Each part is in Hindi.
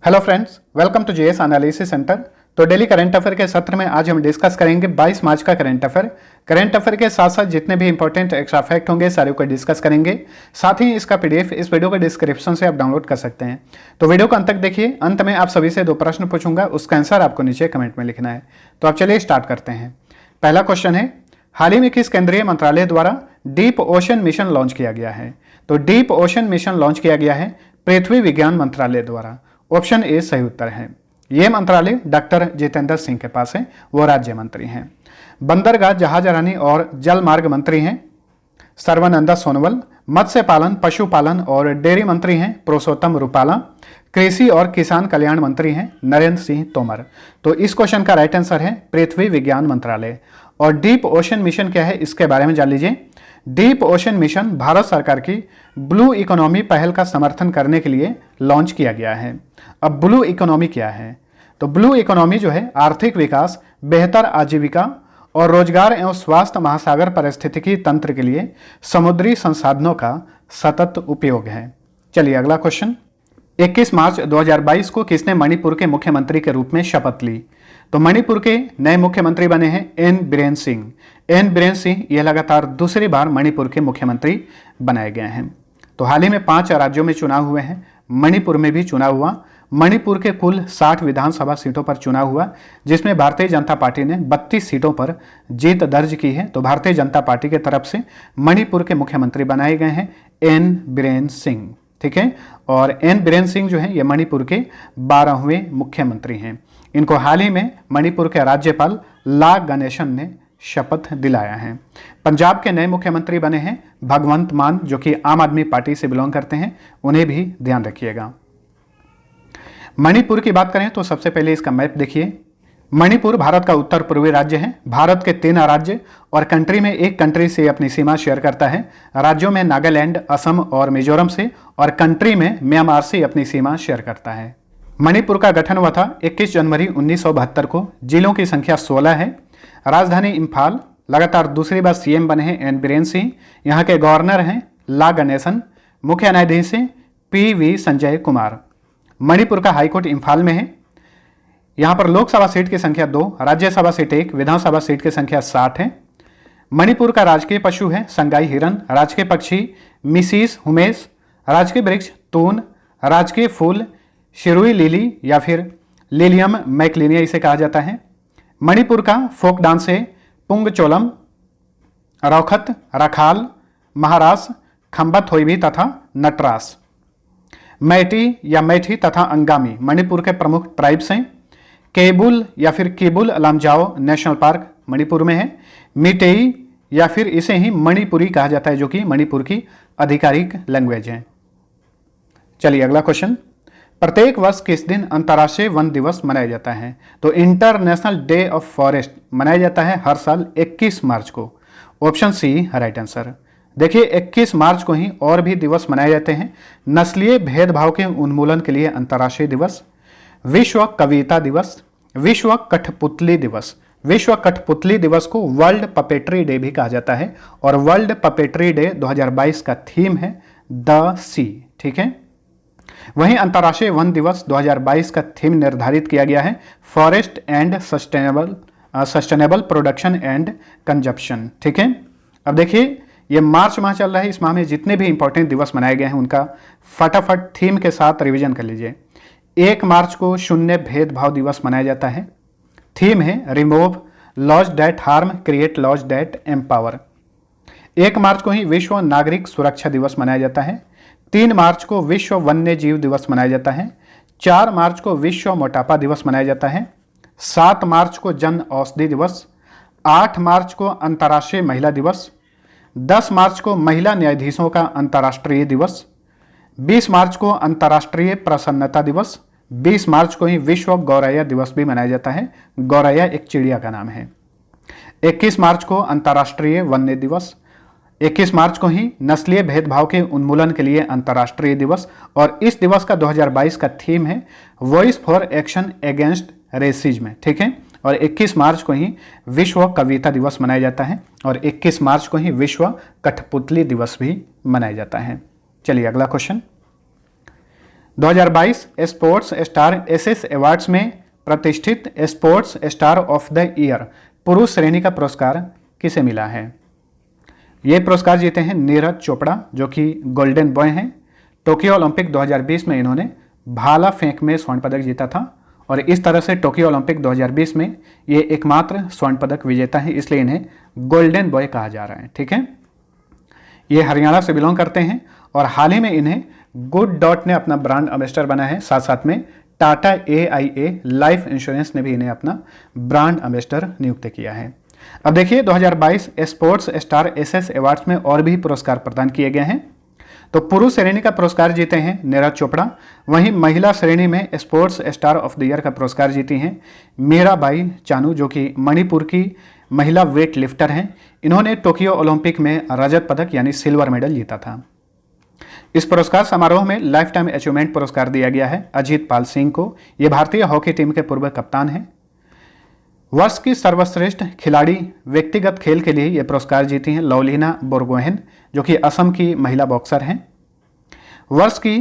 Hello friends, welcome to GS analysis centre. तो डेली करंट अफेयर के सत्र में आज हम डिस्कस करेंगे 22 मार्च का करंट अफेयर। करंट अफेयर के साथ साथ जितने भी इंपॉर्टेंट एक्स्ट्रा फैक्ट होंगे सारे को डिस्कस करेंगे। साथ ही इसका पीडीएफ इस वीडियो के डिस्क्रिप्शन से आप डाउनलोड कर सकते हैं। तो वीडियो को अंत तक देखिए। अंत में आप सभी से 2 प्रश्न पूछूंगा, उसका आंसर आपको नीचे कमेंट में लिखना है। तो आप चलिए स्टार्ट करते हैं। पहला क्वेश्चन है, हाल ही में किस केंद्रीय मंत्रालय द्वारा डीप ओशन मिशन लॉन्च किया गया है? तो डीप ओशन मिशन लॉन्च किया गया है पृथ्वी विज्ञान मंत्रालय द्वारा। ऑप्शन ए सही उत्तर है। यह मंत्रालय डॉक्टर जितेंद्र सिंह के पास है, वो राज्य मंत्री हैं। बंदरगाह, जहाजरानी और जल मार्ग मंत्री हैं सर्बानंद सोनोवाल। मत्स्य पालन, पशुपालन और डेयरी मंत्री हैं पुरुषोत्तम रूपाला। कृषि और किसान कल्याण मंत्री हैं नरेंद्र सिंह तोमर। तो इस क्वेश्चन का राइट आंसर है पृथ्वी विज्ञान मंत्रालय। और डीप ओशन मिशन क्या है, इसके बारे में जान लीजिए। डीप ओशन मिशन भारत सरकार की ब्लू इकोनॉमी पहल का समर्थन करने के लिए लॉन्च किया गया है। अब ब्लू इकोनॉमी क्या है? तो ब्लू इकोनॉमी जो है आर्थिक विकास, बेहतर आजीविका और रोजगार एवं स्वास्थ्य महासागर पारिस्थितिकी तंत्र के लिए समुद्री संसाधनों का सतत उपयोग है। चलिए अगला क्वेश्चन। 21 मार्च 2022 को किसने मणिपुर के मुख्यमंत्री के रूप में शपथ ली? तो मणिपुर के नए मुख्यमंत्री बने हैं एन बीरेन सिंह। एन बीरेन सिंह यह लगातार दूसरी बार मणिपुर के मुख्यमंत्री बनाए गए हैं। तो हाल ही में 5 राज्यों में चुनाव हुए हैं, मणिपुर में भी चुनाव हुआ। मणिपुर के कुल 60 विधानसभा सीटों पर चुनाव हुआ, जिसमें भारतीय जनता पार्टी ने 32 सीटों पर जीत दर्ज की है। तो भारतीय जनता पार्टी के तरफ से मणिपुर के मुख्यमंत्री बनाए गए हैं एन बीरेन सिंह। ठीक है, और एन बीरेन सिंह जो है ये मणिपुर के 12वें मुख्यमंत्री हैं। इनको हाल ही में मणिपुर के राज्यपाल ला गणेशन ने शपथ दिलाया है। पंजाब के नए मुख्यमंत्री बने हैं भगवंत मान, जो कि आम आदमी पार्टी से बिलोंग करते हैं, उन्हें भी ध्यान रखिएगा। मणिपुर की बात करें तो सबसे पहले इसका मैप देखिए। मणिपुर भारत का उत्तर पूर्वी राज्य है। भारत के 3 राज्य और कंट्री में एक कंट्री से अपनी सीमा शेयर करता है। राज्यों में नागालैंड, असम और मिजोरम से, और कंट्री में म्यांमार से अपनी सीमा शेयर करता है। मणिपुर का गठन हुआ था 21 जनवरी 1972 को। जिलों की संख्या 16 है। राजधानी इम्फाल। लगातार दूसरी बार सीएम बने हैं एन बीरेन सिंह। यहाँ के गवर्नर हैं ला गणेशन। मुख्य न्यायाधीश हैं PV संजय कुमार। मणिपुर का हाईकोर्ट इम्फाल में है। यहाँ पर लोकसभा सीट की संख्या 2, राज्यसभा सीट 1, विधानसभा सीट की संख्या 60 है। मणिपुर का राजकीय पशु है संगाई हिरन। राजकीय पक्षी मिसिस हुमेस। राजकीय वृक्ष तून। राजकीय फूल शिरुई लिली या फिर लिलियम मैकलिनिया इसे कहा जाता है। मणिपुर का फोक डांस है पुंगचोलम, रौखत, रखाल, महारास, खम्बा थोईबी तथा नटरास। मैटी या मैठी तथा अंगामी मणिपुर के प्रमुख ट्राइब्स हैं। केबुल या फिर केबुल लामजाओ नेशनल पार्क मणिपुर में है। मिटेई या फिर इसे ही मणिपुरी कहा जाता है, जो कि मणिपुर की आधिकारिक लैंग्वेज है। चलिए अगला क्वेश्चन। प्रत्येक वर्ष किस दिन अंतर्राष्ट्रीय वन दिवस मनाया जाता है? तो इंटरनेशनल डे ऑफ फॉरेस्ट मनाया जाता है हर साल 21 मार्च को। Option C right answer. देखिए 21 मार्च को ही और भी दिवस मनाए जाते हैं। नस्लीय भेदभाव के उन्मूलन के लिए अंतर्राष्ट्रीय दिवस, विश्व कविता दिवस, विश्व कठपुतली दिवस। विश्व कठपुतली दिवस को वर्ल्ड पपेट्री डे भी कहा जाता है, और वर्ल्ड पपेट्री डे 2022 का थीम है द सी। ठीक है, वहीं अंतर्राष्ट्रीय वन दिवस 2022 का थीम निर्धारित किया गया है forest and sustainable production and consumption. ठीक है, अब देखिए ये मार्च माह चल रहा है। इस माह में जितने भी इंपॉर्टेंट दिवस मनाए गए हैं उनका फटाफट थीम के साथ रिवीजन कर लीजिए। 1 मार्च को शून्य भेदभाव दिवस मनाया जाता है। थीम है remove laws that harm, create laws that empower. 1 March को ही विश्व नागरिक सुरक्षा दिवस मनाया जाता है। 3 मार्च को विश्व वन्य जीव दिवस मनाया जाता है। 4 मार्च को विश्व मोटापा दिवस मनाया जाता है। 7 मार्च को जन औषधि दिवस। 8 मार्च को अंतर्राष्ट्रीय महिला दिवस। 10 मार्च को महिला न्यायाधीशों का अंतर्राष्ट्रीय दिवस। 20 मार्च को अंतर्राष्ट्रीय प्रसन्नता दिवस। 20 मार्च को ही विश्व गौरैया दिवस भी मनाया जाता है। गौरैया एक चिड़िया का नाम है। 21 मार्च को अंतर्राष्ट्रीय वन्य दिवस। 21 मार्च को ही नस्लीय भेदभाव के उन्मूलन के लिए अंतर्राष्ट्रीय दिवस, और इस दिवस का 2022 का थीम है voice for action against racism. ठीक है, और 21 मार्च को ही विश्व कविता दिवस मनाया जाता है, और 21 मार्च को ही विश्व कठपुतली दिवस भी मनाया जाता है। चलिए अगला question. 2022 sports star SS awards में प्रतिष्ठित sports star of the year पुरुष श्रेणी का पुरस्कार किसे मिला है? ये पुरस्कार जीते हैं नीरज चोपड़ा, जो कि गोल्डन बॉय हैं। टोक्यो ओलंपिक 2020 में इन्होंने भाला फेंक में स्वर्ण पदक जीता था और इस तरह से टोक्यो ओलंपिक 2020 में ये एकमात्र स्वर्ण पदक विजेता है, इसलिए इन्हें गोल्डन बॉय कहा जा रहा है। ठीक है, ये हरियाणा से बिलोंग करते हैं और हाल ही में इन्हें गुड डॉट ने अपना ब्रांड एम्बेसडर बना है। साथ साथ में टाटा AIA लाइफ इंश्योरेंस ने भी इन्हें अपना ब्रांड एम्बेसडर नियुक्त किया है। अब देखिए 2022 स्पोर्ट्स स्टार एसएस अवार्ड्स में और भी पुरस्कार प्रदान किए गए हैं। तो पुरुष श्रेणी का पुरस्कार जीते हैं नीरज चोपड़ा, वहीं महिला श्रेणी में sports star of the year का पुरस्कार जीती हैं मीराबाई चानू, जो कि मणिपुर की महिला वेट लिफ्टर हैं। इन्होंने टोक्यो ओलंपिक में रजत पदक यानी सिल्वर मेडल जीता था। इस पुरस्कार समारोह में लाइफ टाइम अचीवमेंट पुरस्कार दिया गया है अजीत पाल सिंह को। ये भारतीय हॉकी टीम के पूर्व कप्तान हैं। वर्ष की सर्वश्रेष्ठ खिलाड़ी व्यक्तिगत खेल के लिए ये पुरस्कार जीती हैं लवलीना बोरगोहेन, जो कि असम की महिला बॉक्सर हैं। वर्ष की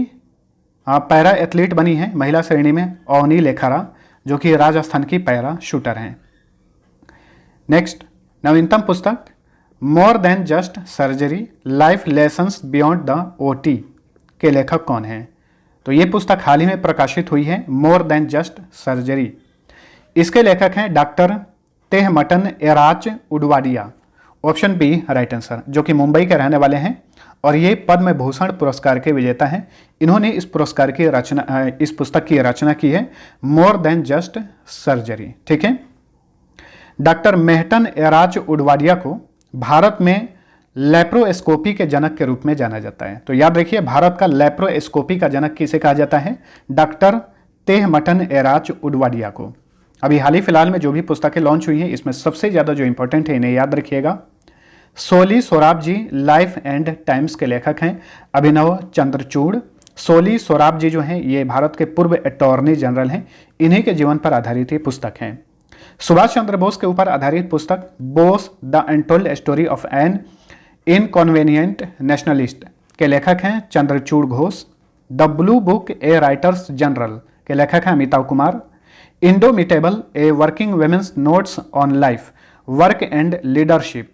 पैरा एथलीट बनी है महिला श्रेणी में अवनी लेखारा, जो कि राजस्थान की पैरा शूटर हैं। नेक्स्ट, नवीनतम पुस्तक more than just surgery life lessons beyond the OT के लेखक कौन हैं? तो ये पुस्तक हाल ही में प्रकाशित हुई है, मोर देन जस्ट सर्जरी। इसके लेखक हैं doctor Tehemton Erach Udwadia. Option B right answer, जो कि मुंबई के रहने वाले हैं और ये पद्म भूषण पुरस्कार के विजेता हैं। इन्होंने इस पुस्तक की रचना की है मोर देन जस्ट सर्जरी। ठीक है, डॉक्टर मेहटन एराच उडवाडिया को भारत में लेप्रोस्कोपी के जनक के रूप में जाना जाता है। तो याद रखिए, भारत का लेप्रोस्कोपी का जनक किसे कहा जाता है? डॉक्टर तेहमटन एराच उडवाडिया को। अभी हाल ही फिलहाल में जो भी पुस्तकें लॉन्च हुई हैं, इसमें सबसे ज़्यादा जो इंपॉर्टेंट है इन्हें याद रखिएगा। सोली सोराब जी लाइफ एंड टाइम्स के लेखक हैं अभिनव चंद्रचूड़। सोली सोराब जी जो हैं ये भारत के पूर्व अटॉर्नी जनरल हैं। इन्हीं के जीवन पर आधारित ये पुस्तक है। सुभाष चंद्र बोस के ऊपर आधारित पुस्तक Bose the untold story of an inconvenient nationalist के लेखक हैं Chandrachur Ghosh. The blue book a writer's journal के लेखक हैं Amitabh Kumar. Indomitable a working woman's notes on life work and leadership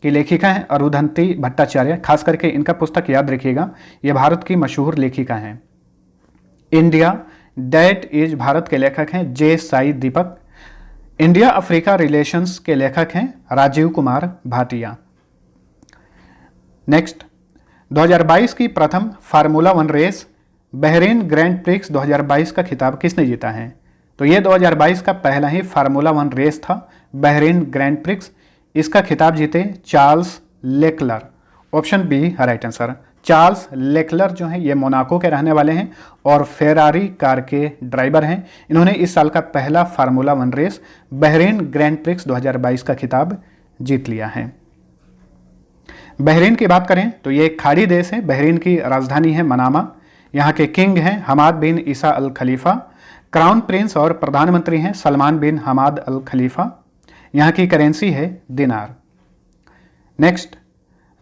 की लेखिका हैं अरुंधति भट्टाचार्य। खास करके इनका पुस्तक याद रखिएगा, ये भारत की मशहूर लेखिका हैं। इंडिया दैट इज भारत के लेखक हैं जे साई दीपक। इंडिया अफ्रीका रिलेशंस के लेखक हैं राजीव कुमार भाटिया। नेक्स्ट, 2022 की प्रथम formula 1 race Bahrain grand prix 2022 का खिताब किसने जीता है? तो ये 2022 का पहला ही फार्मूला 1 रेस था बहरीन ग्रैंड प्रिक्स। इसका खिताब जीते Charles Leclerc. Option B right answer. Charles Leclerc जो हैं ये मोनाको के रहने वाले हैं और फेरारी कार के ड्राइवर हैं। इन्होंने इस साल का पहला formula 1 race Bahrain grand prix 2022 का खिताब जीत लिया है। बहरीन की बात करें तो ये एक खाड़ी देश है। बहरीन की राजधानी है मनामा। यहाँ के किंग हैं हमाद बिन ईसा अल खलीफा। क्राउन प्रिंस और प्रधानमंत्री हैं सलमान बिन हमाद अल खलीफा। यहाँ की करेंसी है दिनार। नेक्स्ट,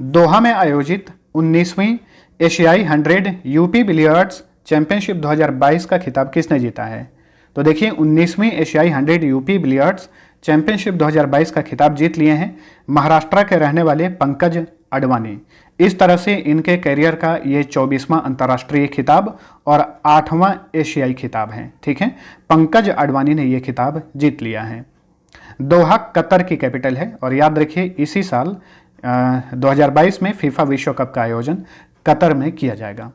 दोहा में आयोजित 19वीं एशियाई 100 यूपी बिलियर्ड्स चैंपियनशिप 2022 का खिताब किसने जीता है? तो देखिए 19वीं एशियाई 100 यूपी बिलियर्ड्स चैंपियनशिप 2022 का खिताब जीत लिए हैं महाराष्ट्र के रहने वाले पंकज अडवाणी। इस तरह से इनके करियर का ये 24वां अंतर्राष्ट्रीय खिताब और 8वां एशियाई खिताब है। ठीक है, पंकज अडवाणी ने ये खिताब जीत लिया है। दोहा कतर की कैपिटल है और याद रखिए इसी साल 2022 में फीफा विश्व कप का आयोजन कतर में किया जाएगा।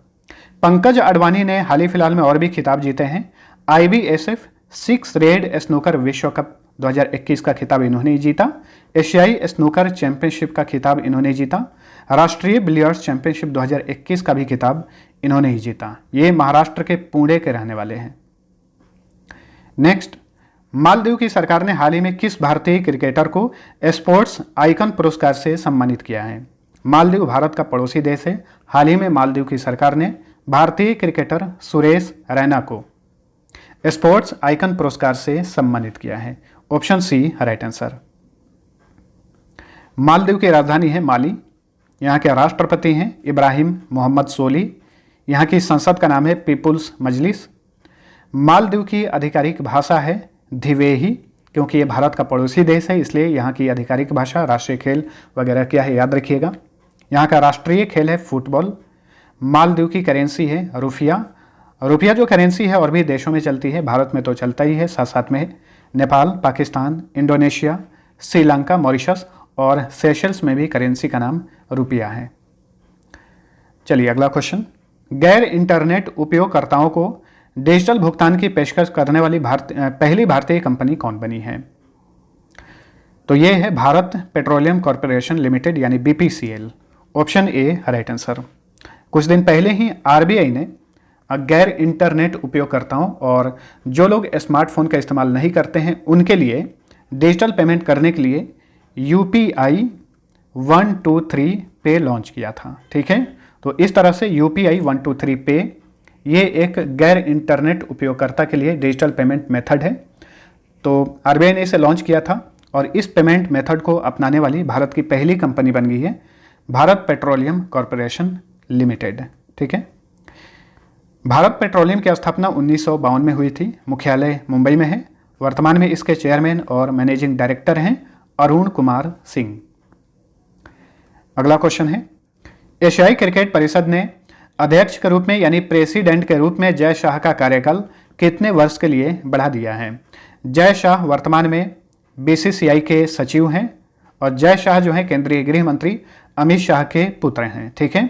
पंकज अडवाणी ने हाल ही फिलहाल में और भी खिताब जीते हैं। IBSF 6 रेड स्नूकर विश्व कप 2021 का खिताब इन्होंने जीता। एशियाई स्नूकर चैंपियनशिप का खिताब इन्होंने जीता। राष्ट्रीय बिलियर्ड्स चैंपियनशिप 2021 का भी खिताब इन्होंने ही जीता। ये महाराष्ट्र के पुणे के रहने वाले हैं। नेक्स्ट, मालदीव की सरकार ने हाल ही में किस भारतीय क्रिकेटर को स्पोर्ट्स आइकन पुरस्कार से सम्मानित किया है? मालदीव भारत का पड़ोसी देश है। हाल ही में मालदीव की सरकार ने भारतीय क्रिकेटर सुरेश रैना को स्पोर्ट्स आइकन पुरस्कार से सम्मानित किया है। Option C right answer. Maldives की राजधानी है माली। यहाँ के राष्ट्रपति हैं इब्राहिम मोहम्मद सोली। यहाँ की संसद का नाम है पीपुल्स मजलिस। मालदीव की आधिकारिक भाषा है धिवेही, क्योंकि ये भारत का पड़ोसी देश है इसलिए यहाँ की आधिकारिक भाषा। राष्ट्रीय खेल वगैरह क्या है याद रखिएगा। यहाँ का राष्ट्रीय खेल है फुटबॉल। मालदीव की करेंसी है रुपया। रुपया जो करेंसी है और भी देशों में चलती है, भारत में तो चलता ही है, साथ साथ में है नेपाल, पाकिस्तान, इंडोनेशिया, श्रीलंका, मॉरिशस और सेशल्स में भी करेंसी का नाम रुपया है। चलिए अगला क्वेश्चन, गैर इंटरनेट उपयोगकर्ताओं को डिजिटल भुगतान की पेशकश करने वाली पहली भारतीय कंपनी कौन बनी है? तो ये है भारत पेट्रोलियम कॉर्पोरेशन लिमिटेड यानी BPCL। Option A right answer. कुछ दिन पहले ही RBI ने गैर इंटरनेट उपयोगकर्ताओं और जो लोग स्मार्टफोन का इस्तेमाल नहीं करते हैं उनके लिए डिजिटल पेमेंट करने के लिए UPI 123 पे लॉन्च किया था। ठीक है, तो इस तरह से UPI 123 पे ये एक गैर इंटरनेट उपयोगकर्ता के लिए डिजिटल पेमेंट मेथड है। तो RBI ने इसे लॉन्च किया था और इस पेमेंट मेथड को अपनाने वाली भारत की पहली कंपनी बन गई है भारत पेट्रोलियम कॉर्पोरेशन लिमिटेड। ठीक है, भारत पेट्रोलियम की स्थापना 1952 में हुई थी। मुख्यालय मुंबई में है। वर्तमान में इसके चेयरमैन और मैनेजिंग डायरेक्टर हैं अरुण कुमार सिंह। अगला क्वेश्चन है, एशियाई क्रिकेट परिषद ने अध्यक्ष के रूप में यानी प्रेसिडेंट के रूप में जय शाह का कार्यकाल कितने वर्ष के लिए बढ़ा दिया है? जय शाह वर्तमान में BCCI के सचिव हैं और जय शाह जो है केंद्रीय गृह मंत्री अमित शाह के पुत्र हैं। ठीक है,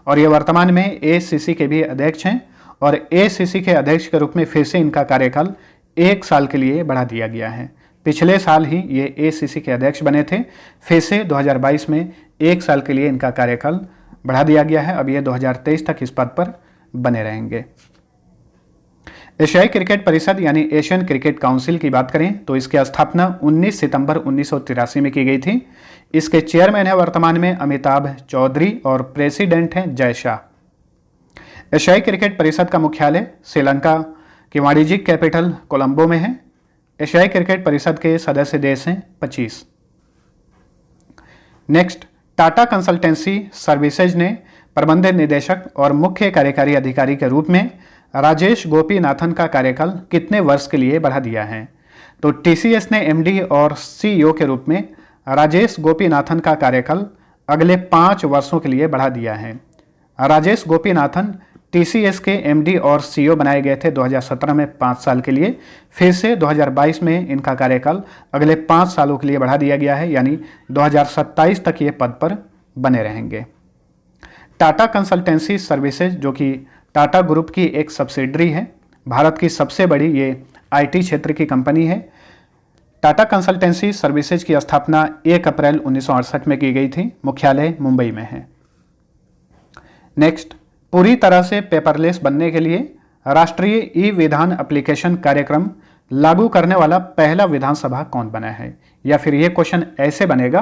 और ये वर्तमान में ACC के भी अध्यक्ष हैं और ACC के अध्यक्ष के रूप में फिर से इनका कार्यकाल 1 साल के लिए बढ़ा दिया गया है। पिछले साल ही ये ACC के अध्यक्ष बने थे, फिर से 2022 में 1 साल के लिए इनका कार्यकाल बढ़ा दिया गया है। अब ये 2023 तक इस पद पर बने रहेंगे। एशियाई क्रिकेट परिषद यानी एशियन क्रिकेट काउंसिल की बात करें तो इसकी स्थापना 19 सितंबर 1983 में की गई थी। इसके चेयरमैन है वर्तमान में अमिताभ चौधरी और प्रेसिडेंट हैं जय शाह। एशियाई क्रिकेट परिषद का मुख्यालय श्रीलंका की वाणिज्यिक कैपिटल कोलंबो में है। एशियाई क्रिकेट परिषद के सदस्य देश हैं 25। नेक्स्ट, टाटा कंसल्टेंसी सर्विसेज ने प्रबंध निदेशक और मुख्य कार्यकारी अधिकारी के रूप में राजेश गोपीनाथन का कार्यकाल कितने वर्ष के लिए बढ़ा दिया है? तो TCS ने MD और CEO के रूप में राजेश गोपीनाथन का कार्यकाल अगले 5 वर्षों के लिए बढ़ा दिया है। राजेश गोपीनाथन TCS के MD और CEO बनाए गए थे 2017 में 5 साल के लिए। फिर से 2022 में इनका कार्यकाल अगले 5 सालों के लिए बढ़ा दिया गया है, यानी 2027 तक ये पद पर बने रहेंगे। टाटा कंसल्टेंसी सर्विसेज जो कि टाटा ग्रुप की एक सब्सिडरी है, भारत की सबसे बड़ी ये IT क्षेत्र की कंपनी है। टाटा कंसल्टेंसी सर्विसेज की स्थापना 1 अप्रैल 1968 में की गई थी। मुख्यालय मुंबई में है। नेक्स्ट, पूरी तरह से पेपरलेस बनने के लिए राष्ट्रीय ई-विधान एप्लीकेशन कार्यक्रम लागू करने वाला पहला विधानसभा कौन बना है? या फिर ये क्वेश्चन ऐसे बनेगा,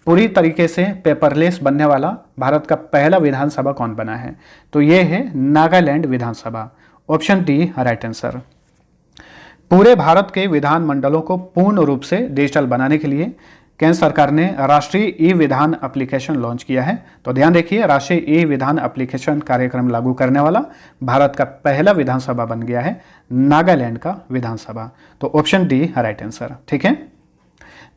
पूरी तरीके से पेपरलेस बनने वाला भारत का पहला विधानसभा कौन बना है? तो ये है नागालैंड विधानसभा। Option D right answer. पूरे भारत के विधानमंडलों को पूर्ण रूप से डिजिटल बनाने के लिए केंद्र सरकार ने राष्ट्रीय ई विधान एप्लीकेशन लॉन्च किया है। तो ध्यान देखिए, राष्ट्रीय ई विधान एप्लीकेशन कार्यक्रम लागू करने वाला भारत का पहला विधानसभा बन गया है नागालैंड का विधानसभा। तो ऑप्शन डी राइट आंसर। ठीक है,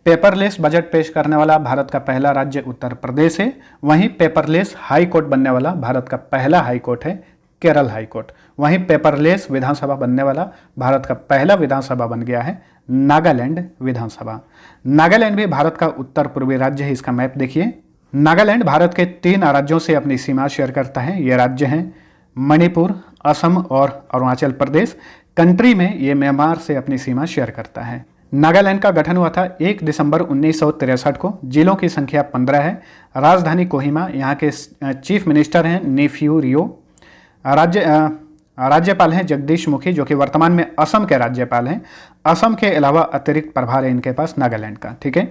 पेपरलेस बजट पेश करने वाला भारत का पहला राज्य उत्तर प्रदेश है। वहीं पेपरलेस हाई कोर्ट बनने वाला भारत का पहला हाई कोर्ट है केरल हाई कोर्ट। वहीं पेपरलेस विधानसभा बनने वाला भारत का पहला विधानसभा बन गया है नागालैंड विधानसभा। नागालैंड भी भारत का उत्तर पूर्वी राज्य है। इसका मैप देखिए। नागालैंड भारत के 3 राज्यों से अपनी सीमा शेयर करता है। ये राज्य हैं मणिपुर, असम और अरुणाचल प्रदेश। कंट्री में ये म्यांमार से अपनी सीमा शेयर करता है। नागालैंड का गठन हुआ था 1 दिसंबर 1963 को। जिलों की संख्या 15 है। राजधानी कोहिमा। यहाँ के चीफ मिनिस्टर हैं नेफ्यू रियो। राज्यपाल हैं जगदीश मुखी जो कि वर्तमान में असम के राज्यपाल हैं। असम के अलावा अतिरिक्त प्रभार है इनके पास नागालैंड का। ठीक है,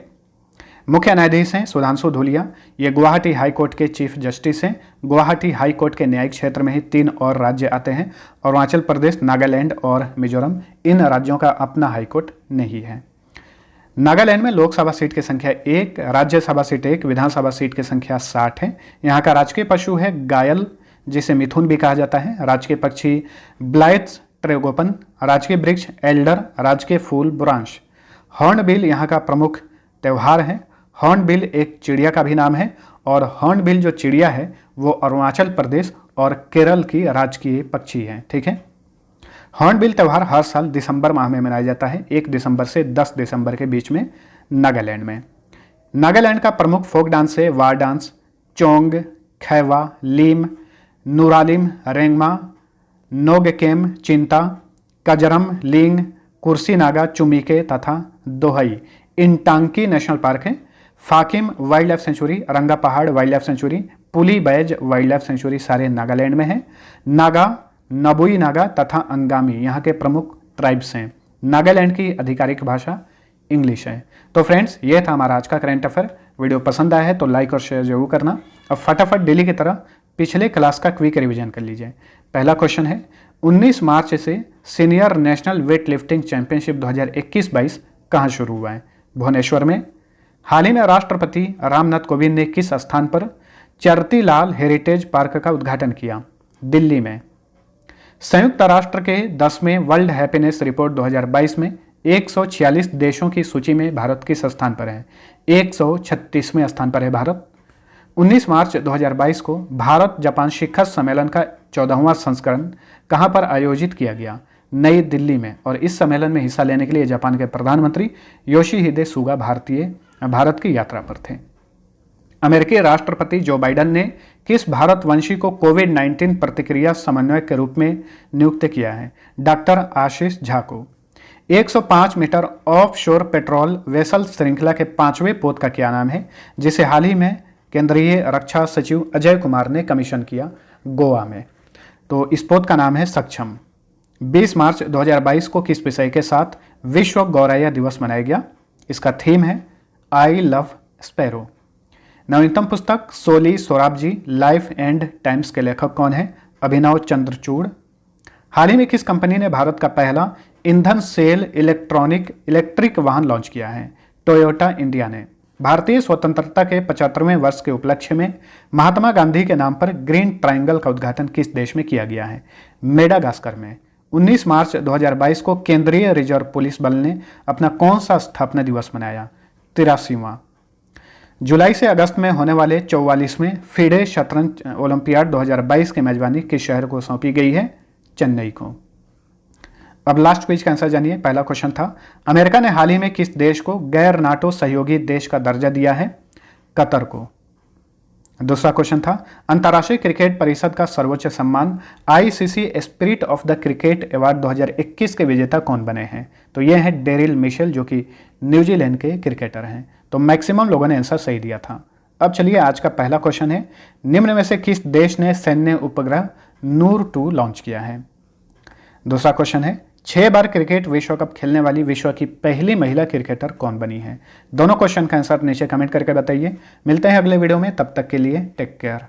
मुख्य न्यायाधीश हैं सुधांशु धूलिया। ये गुवाहाटी हाई कोर्ट के चीफ जस्टिस हैं। गुवाहाटी हाई कोर्ट के न्यायिक क्षेत्र में ही 3 और राज्य आते हैं। अरुणाचल प्रदेश, नागालैंड और मिजोरम, इन राज्यों का अपना हाई कोर्ट नहीं है। नागालैंड में लोकसभा सीट की संख्या 1, राज्यसभा सीट 1, विधानसभा सीट की संख्या 60 है। यहाँ का राजकीय पशु है गायल। जिसे मिथुन भी कहा जाता है। राजकीय पक्षी ब्लाइट्स ट्रेगोपन, राजकीय वृक्ष एल्डर, राजकीय फूल बुरांश। हॉर्नबिल यहाँ का प्रमुख त्यौहार है। हॉर्नबिल एक चिड़िया का भी नाम है और हॉर्नबिल जो चिड़िया है वो अरुणाचल प्रदेश और केरल की राजकीय पक्षी है। ठीक है। हॉर्नबिल त्यौहार हर साल दिसंबर माह में मनाया जाता है, 1 दिसंबर से 10 दिसंबर के बीच में नागालैंड में। नागालैंड का प्रमुख फोक डांस है वार डांस, चोंग, खैवा, लीम, नूरालिम, रेंगमा, नोगकेम, चिंता, कजरम, लिंग, कुर्सी नागा, चुमीके तथा दोहई। इंटांकी नेशनल पार्क है। फाकिम वाइल्ड लाइफ सेंचुरी, रंगा पहाड़ वाइल्ड लाइफ सेंचुरी, पुली बैज वाइल्ड लाइफ सेंचुरी सारे नागालैंड में है। नागा, नबुई नागा तथा अंगामी यहाँ के प्रमुख ट्राइब्स हैं। नागालैंड की आधिकारिक भाषा इंग्लिश है। तो फ्रेंड्स, ये था हमारा आज का करंट अफेयर। वीडियो पसंद आया है तो लाइक और शेयर जरूर करना। अब फटाफट डेली की तरह पिछले क्लास का क्विक रिवीजन कर लीजिए। पहला क्वेश्चन है 19 मार्च से senior national weight lifting championship 2021-22 कहाँ शुरू हुआ है? भुवनेश्वर में। हाल ही में राष्ट्रपति रामनाथ कोविंद ने किस स्थान पर चरतीलाल हेरिटेज पार्क का उद्घाटन किया? दिल्ली में। संयुक्त राष्ट्र के 10वें वर्ल्ड हैप्पीनेस रिपोर्ट 2022 में 146 देशों की सूची में भारत किस स्थान पर है? 136वें स्थान पर है भारत। 19 मार्च 2022 को भारत जापान शिखर सम्मेलन का 14वां संस्करण कहां पर आयोजित किया गया? नई दिल्ली में। और इस सम्मेलन में हिस्सा लेने के लिए जापान के प्रधानमंत्री योशिहिदे सुगा भारत की यात्रा पर थे। अमेरिकी राष्ट्रपति जो बाइडेन ने किस भारतवंशी को कोविड-19 प्रतिक्रिया समन्वयक के रूप में नियुक्त किया है? डॉक्टर आशीष झा को। 105 मीटर ऑफ शोर पेट्रोल वेसल श्रृंखला के 5वें पोत का क्या नाम है, जिसे हाल ही में केंद्रीय रक्षा सचिव अजय कुमार ने कमीशन किया गोवा में? तो इस पोत का नाम है सक्षम। 20 मार्च 2022 को किस विषय के साथ विश्व गौरैया दिवस मनाया गया? इसका थीम है आई लव स्पैरो। नवीनतम पुस्तक Soli Sorabjee life and times के लेखक कौन है? अभिनव चंद्रचूड़। हाल ही में किस कंपनी ने भारत का पहला ईंधन सेल इलेक्ट्रिक वाहन लॉन्च किया है? टोयोटा इंडिया ने। भारतीय स्वतंत्रता के 75वें वर्ष के उपलक्ष्य में महात्मा गांधी के नाम पर ग्रीन ट्रायंगल का उद्घाटन किस देश में किया गया है? मेडागास्कर में। 19 मार्च 2022 को केंद्रीय रिजर्व पुलिस बल ने अपना कौन सा स्थापना दिवस मनाया? 83वां। जुलाई से अगस्त में होने वाले 44वें फीडे शतरंज ओलंपियाड 2022 की मेजबानी किस शहर को सौंपी गई है? चेन्नई को। अब लास्ट क्विज का आंसर जानिए। पहला क्वेश्चन था अमेरिका ने हाल ही में किस देश को गैर नाटो सहयोगी देश का दर्जा दिया है? कतर को। दूसरा क्वेश्चन था अंतर्राष्ट्रीय क्रिकेट परिषद का सर्वोच्च सम्मान ICC spirit of the cricket award 2021 के विजेता कौन बने हैं? तो ये हैं डेरिल मिशेल, जो कि न्यूजीलैंड के क्रिकेटर हैं। तो मैक्सिमम लोगों ने आंसर सही दिया था। अब चलिए आज का पहला क्वेश्चन है निम्न में से किस देश ने सैन्य उपग्रह नूर 2 लॉन्च किया है? दूसरा क्वेश्चन है 6 बार क्रिकेट विश्व कप खेलने वाली विश्व की पहली महिला क्रिकेटर कौन बनी है? दोनों क्वेश्चन का आंसर नीचे कमेंट करके बताइए। मिलते हैं अगले वीडियो में, तब तक के लिए टेक केयर।